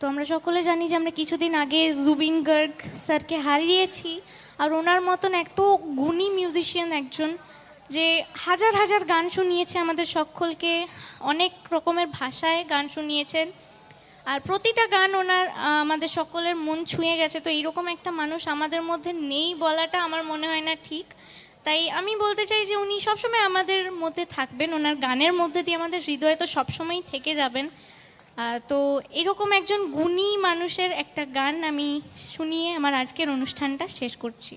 তো আমরা সকলে জানি যে আমরা কিছুদিন আগে জুবিন গার্গ স্যারকে হারিয়েছি। আর ওনার মতন এত গুণী মিউজিশিয়ান একজন, যে হাজার হাজার গান শুনিয়েছে আমাদের সকলকে, অনেক রকমের ভাষায় গান শুনিয়েছেন। আর প্রতিটা গান ওনার আমাদের সকলের মন ছুঁয়ে গেছে। তো এইরকম একটা মানুষ আমাদের মধ্যে নেই বলাটা আমার মনে হয় না ঠিক। তাই আমি বলতে চাই যে উনি সবসময় আমাদের মধ্যে থাকবেন, ওনার গানের মধ্যে দিয়ে আমাদের হৃদয়ে তো সবসময়ই থেকে যাবেন। তো এরকম একজন গুণী মানুষের একটা গান আমি শুনিয়ে আমার আজকের অনুষ্ঠানটা শেষ করছি।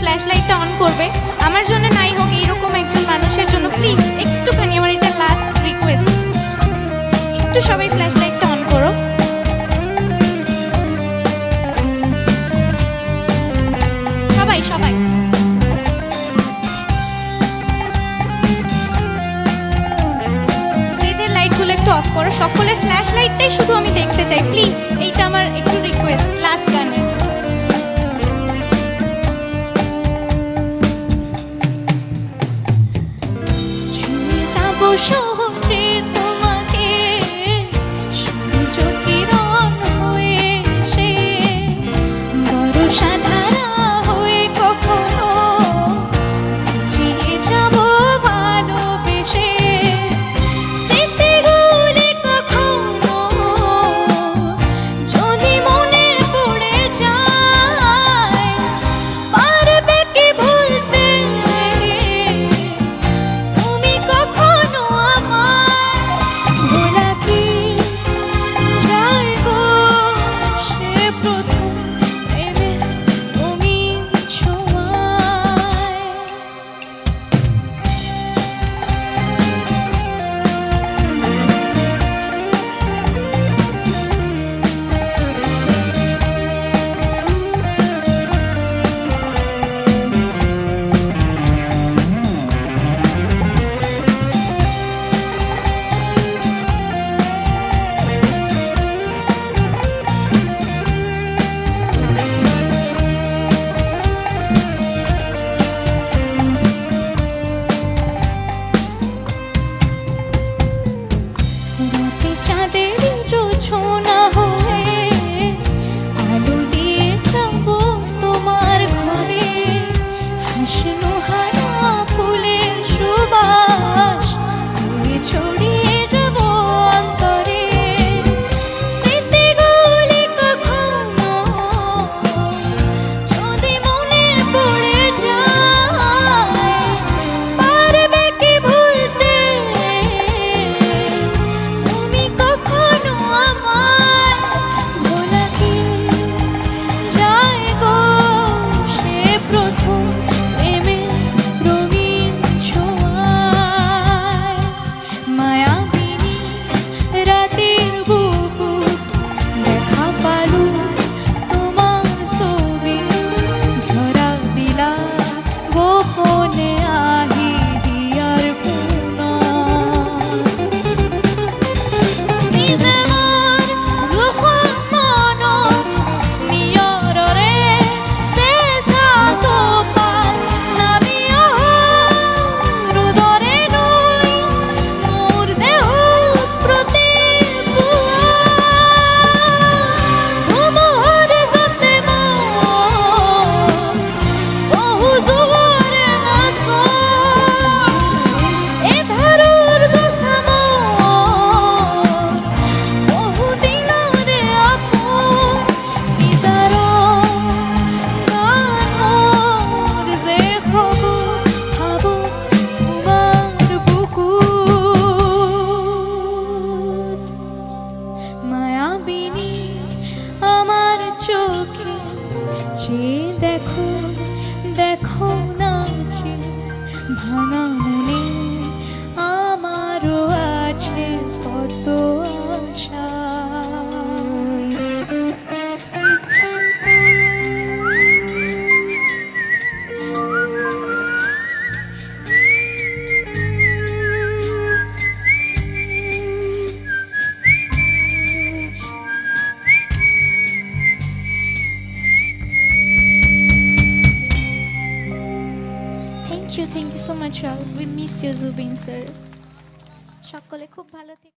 ফ্ল্যাশলাইটটা অন করবে আমার জন্য, নাই হোক এইরকম একজন মানুষের জন্য। প্লিজ একটুখানি, আমার এটা লাস্ট রিকোয়েস্ট, একটু সবাই ফ্ল্যাশলাইটটা অন করো। সবাই সবাই স্টেজের লাইটগুলো একটু অফ করো। সকলের ফ্ল্যাশলাইটটাই শুধু আমি দেখতে চাই, প্লিজ। এইটা আমার একটু রিকোয়েস্ট লাস্ট গানে। সহজে তোমাকে সূর্য কিরণ হয়ে এসে বর্ষা ধারা হয়ে কখনো ভিজিয়ে যাব ভালোবেসে। স্মৃতিগুলি কখনো যদি মনে পড়ে যায়, পারবে কি ভুলতে তুমি কখনো ভাঙা মনে আমারও আছে কত আশা। Thank you so much all, we miss you Zubeen sir. সকলে খুব ভালো থেকে